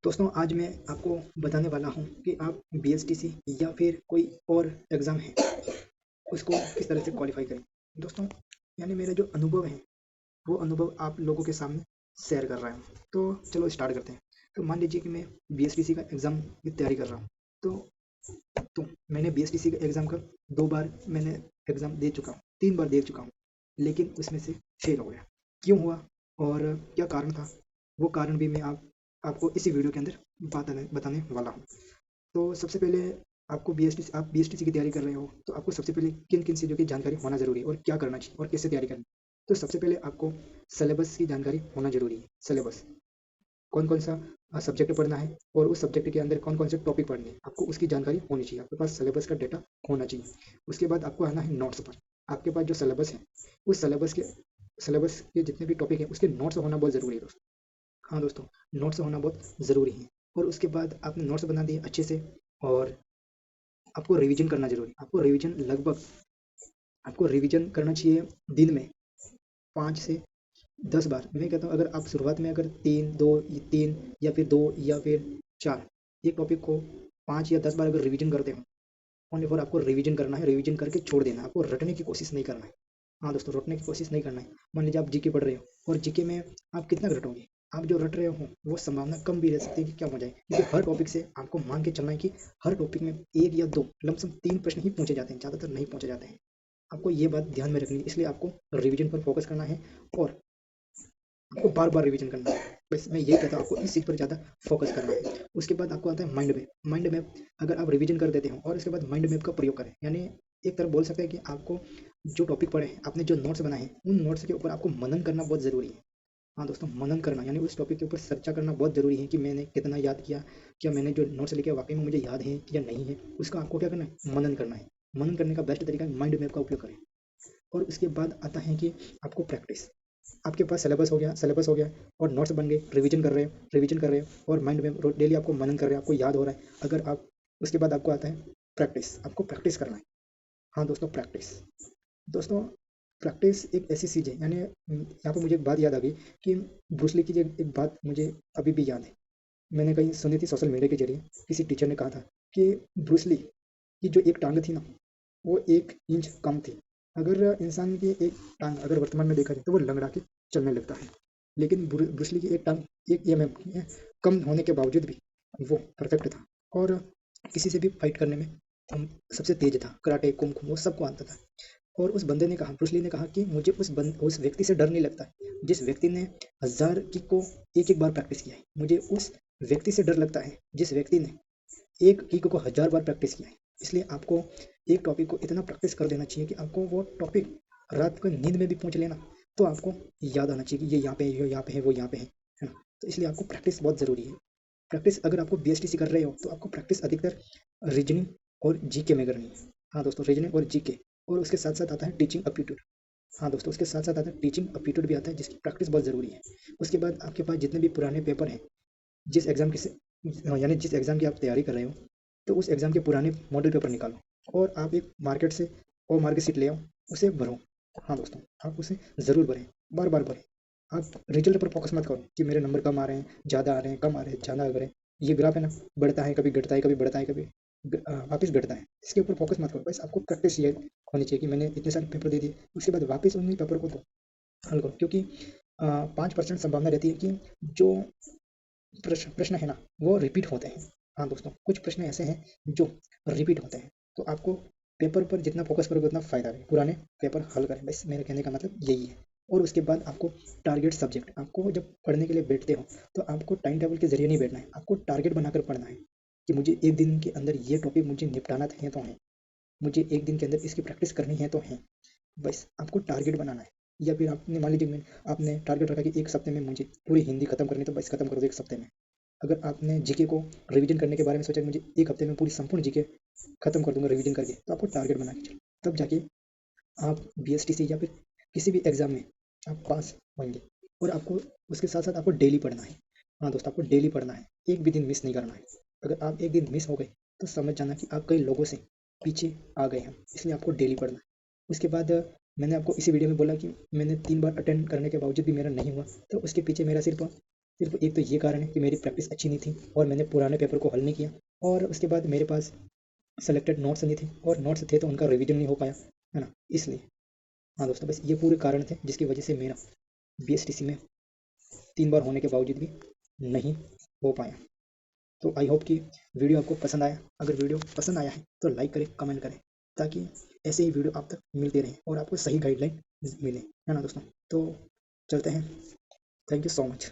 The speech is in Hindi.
दोस्तों आज मैं आपको बताने वाला हूँ कि आप बीएसटीसी या फिर कोई और एग्ज़ाम है उसको किस तरह से क्वालिफाई करें। दोस्तों यानी मेरा जो अनुभव है वो अनुभव आप लोगों के सामने शेयर कर रहा हूँ। तो चलो स्टार्ट करते हैं। तो मान लीजिए कि मैं बीएसटीसी का एग्ज़ाम की तैयारी कर रहा हूँ। तो मैंने बीएसटीसी का एग्ज़ाम का 2 बार मैंने एग्ज़ाम दे चुका हूँ, 3 बार दे चुका हूँ, लेकिन उसमें से फेल हो गया। क्यों हुआ और क्या कारण था? वो कारण भी मैं आपको इसी वीडियो के अंदर बताने बताने वाला हूँ। तो सबसे पहले आपको बीएसटीसी आप बीएसटीसी की तैयारी कर रहे हो, तो आपको सबसे पहले किन-किन चीज़ों की जानकारी होना ज़रूरी है और क्या करना चाहिए और कैसे तैयारी करनी है? तो सबसे पहले आपको सिलेबस की जानकारी होना ज़रूरी है। सिलेबस कौन-कौन सा सब्जेक्ट पढ़ना है और उस सब्जेक्ट के अंदर कौन-कौन से टॉपिक पढ़ने हैं, आपको उसकी जानकारी होनी चाहिए। आपके पास सिलेबस का डेटा होना चाहिए। उसके बाद आपको आना है नोट्स पर। आपके पास जो सिलेबस है, उस सिलेबस के जितने भी टॉपिक हैं, उसके नोट्स होना बहुत ज़रूरी है दोस्तों। हाँ दोस्तों, नोट्स होना बहुत ज़रूरी है। और उसके बाद आपने नोट्स बना दिए अच्छे से और आपको रिवीजन करना ज़रूरी है। आपको रिवीजन करना चाहिए दिन में 5 से 10 बार। मैं कहता हूँ अगर आप शुरुआत में अगर 3 या फिर 2 या फिर 4 एक टॉपिक को 5 या 10 बार अगर रिवीजन करते हो, ओनली फॉर आपको रिवीजन करना है, रिवीजन करके छोड़ देना है, आपको रटने की कोशिश नहीं करना है। हाँ दोस्तों, रटने की कोशिश नहीं करना है। मान लीजिए आप जीके पढ़ रहे हो और जीके में आप कितना रटोगे? आप जो रट रहे हो वो संभावना कम भी रह सकती है कि क्या हो जाए, क्योंकि हर टॉपिक से आपको मान के चलना है कि हर टॉपिक में 1 या 2 लमसम 3 प्रश्न ही पूछे जाते हैं, ज़्यादातर नहीं पूछे जाते हैं। आपको ये बात ध्यान में रखनी है, इसलिए आपको रिवीजन पर फोकस करना है और आपको बार-बार रिवीजन करना है। बस मैं ये कहता हूँ आपको इस चीज़ पर ज़्यादा फोकस करना है। उसके बाद आपको आता है माइंड मैप। माइंड मैप अगर आप रिवीजन कर देते हो और उसके बाद माइंड मैप का प्रयोग करें, यानी एक तरह बोल सकते हैं कि आपको जो टॉपिक पढ़े हैं, आपने जो नोट्स बनाए हैं, उन नोट्स के ऊपर आपको मनन करना बहुत ज़रूरी है। हाँ दोस्तों, मनन करना यानी उस टॉपिक के ऊपर चर्चा करना बहुत ज़रूरी है कि मैंने कितना याद किया, क्या मैंने जो नोट्स लिखे वाक़ई में मुझे याद है या नहीं है, उसका आपको क्या करना है? मनन करना है। मनन करने का बेस्ट तरीका है माइंड मैप का उपयोग करें। और उसके बाद आता है कि आपको प्रैक्टिस। आपके पास सिलेबस हो गया और नोट्स बन गए, रिवीजन कर रहे हो और माइंड में डेली आपको मनन कर रहे हो, आपको याद हो रहा है। अगर आप उसके बाद आपको आता है प्रैक्टिस, आपको प्रैक्टिस करना है। हाँ दोस्तों, प्रैक्टिस। दोस्तों, प्रैक्टिस एक ऐसी चीज़ है, यानी यहाँ पे मुझे एक बात याद आ गई कि ब्रूस ली की जो एक बात मुझे अभी भी याद है। मैंने कहीं सुनी थी सोशल मीडिया के ज़रिए, किसी टीचर ने कहा था कि ब्रूस ली की जो एक टाँग थी ना, वो 1 इंच कम थी। अगर इंसान की एक टाँग अगर वर्तमान में देखा जाए तो वो लंगड़ा के चलने लगता है। लेकिन ब्रूस ली की एक टाँग 1 एमएम कम होने के बावजूद भी वो परफेक्ट था और किसी से भी फाइट करने में सबसे तेज़ था। कराटे, कुंग-फू वो सबको आता था। और उस बंदे ने कहा, ब्रूस ली ने कहा कि मुझे उस व्यक्ति से डर नहीं लगता है, जिस व्यक्ति ने 1000 किक को एक-एक बार प्रैक्टिस किया है। मुझे उस व्यक्ति से डर लगता है, जिस व्यक्ति ने एक किक को 1000 बार प्रैक्टिस किया है। इसलिए आपको एक टॉपिक को इतना प्रैक्टिस कर देना चाहिए कि आपको वो टॉपिक रात को नींद में भी पूछ लेना, तो आपको याद आना चाहिए कि ये यहाँ पे है, ये यहाँ पे है, वो यहाँ पे है ना? तो इसलिए आपको प्रैक्टिस बहुत ज़रूरी है। प्रैक्टिस अगर आपको बीएसटीसी कर रहे हो, तो आपको प्रैक्टिस अधिकतर रीजनिंग और जीके में करनी है। हाँ दोस्तों, रीजनिंग और जीके और उसके साथ-साथ आता है टीचिंग एप्टीट्यूड। हाँ दोस्तों, उसके साथ-साथ आता है टीचिंग एप्टीट्यूड भी आता है, जिसकी प्रैक्टिस बहुत ज़रूरी है। उसके बाद आपके पास जितने भी पुराने पेपर हैं, जिस एग्ज़ाम की से यानी जिस एग्ज़ाम की आप तैयारी कर रहे हो, तो उस एग्ज़ाम के पुराने मॉडल पेपर निकालो और आप एक मार्केट से और मार्कशीट ले आओ, उसे भरो। हाँ दोस्तों, आप उसे ज़रूर भरें, बार-बार भरें। आप रिजल्ट पर फ़ोकस मत करो कि मेरे नंबर कम आ रहे हैं, ज़्यादा आ रहे हैं, कम आ रहे हैं, ज़्यादा आ रहे हैं। ये ग्राफ है ना, बढ़ता है, कभी घटता है, कभी बढ़ता है, कभी वापस घटता है। इसके ऊपर फ़ोकस मत करो, बस आपको प्रैक्टिस ये होनी चाहिए कि मैंने इतने सारे पेपर दे दिए, उसके बाद वापस उन्हीं पेपर को दो, हल करो, क्योंकि 5% संभावना रहती है कि जो प्रश्न प्रश्न है ना, वो रिपीट होते हैं। हाँ दोस्तों, कुछ प्रश्न ऐसे हैं जो रिपीट होते हैं, तो आपको पेपर पर जितना फोकस करोगे उतना फ़ायदा है। पुराने पेपर हल करें, बस मेरे कहने का मतलब यही है। और उसके बाद आपको टारगेट सब्जेक्ट, आपको जब पढ़ने के लिए बैठते हो, तो आपको टाइम टेबल के ज़रिए नहीं बैठना है, आपको टारगेट बनाकर पढ़ना है कि मुझे 1 दिन के अंदर ये टॉपिक मुझे निपटाना है तो है, मुझे 1 दिन के अंदर इसकी प्रैक्टिस करनी है तो है। बस आपको टारगेट बनाना है। या फिर आपने मान लीजिए आपने टारगेट रखा कि 1 सप्ते में मुझे पूरी हिंदी खत्म करनी है, तो बस खत्म कर दो 1 सप्ते में। अगर आपने जीके को रिवीजन करने के बारे में सोचा कि मुझे 1 हफ्ते में पूरी संपूर्ण जीके खत्म कर दूंगा रिवीजन करके, तो आपको टारगेट बना के चलो, तब जाके आप बीएसटीसी या फिर किसी भी एग्जाम में आप पास होंगे। और आपको उसके साथ साथ आपको डेली पढ़ना है। हाँ दोस्तों, आपको डेली पढ़ना है, एक भी दिन मिस नहीं करना है। अगर आप एक दिन मिस हो गए तो समझ जाना कि आप कई लोगों से पीछे आ गए हैं, इसलिए आपको डेली पढ़ना है। उसके बाद मैंने आपको इसी वीडियो में बोला कि मैंने 3 बार अटेंड करने के बावजूद भी मेरा नहीं हुआ, तो उसके पीछे मेरा सिर्फ सिर्फ एक तो ये कारण है कि मेरी प्रैक्टिस अच्छी नहीं थी और मैंने पुराने पेपर को हल नहीं किया, और उसके बाद मेरे पास सेलेक्टेड नोट्स नहीं थे, और नोट्स थे तो उनका रिवीजन नहीं हो पाया, है ना, इसलिए। हाँ दोस्तों, बस ये पूरे कारण थे जिसकी वजह से मेरा BSTC में 3 बार होने के बावजूद भी नहीं हो पाया। तो आई होप कि वीडियो आपको पसंद आया। अगर वीडियो पसंद आया है तो लाइक करें, कमेंट करें, ताकि ऐसे ही वीडियो आप तक मिलते रहें और आपको सही गाइडलाइन मिले, है ना दोस्तों। तो चलते हैं। Thank you so much.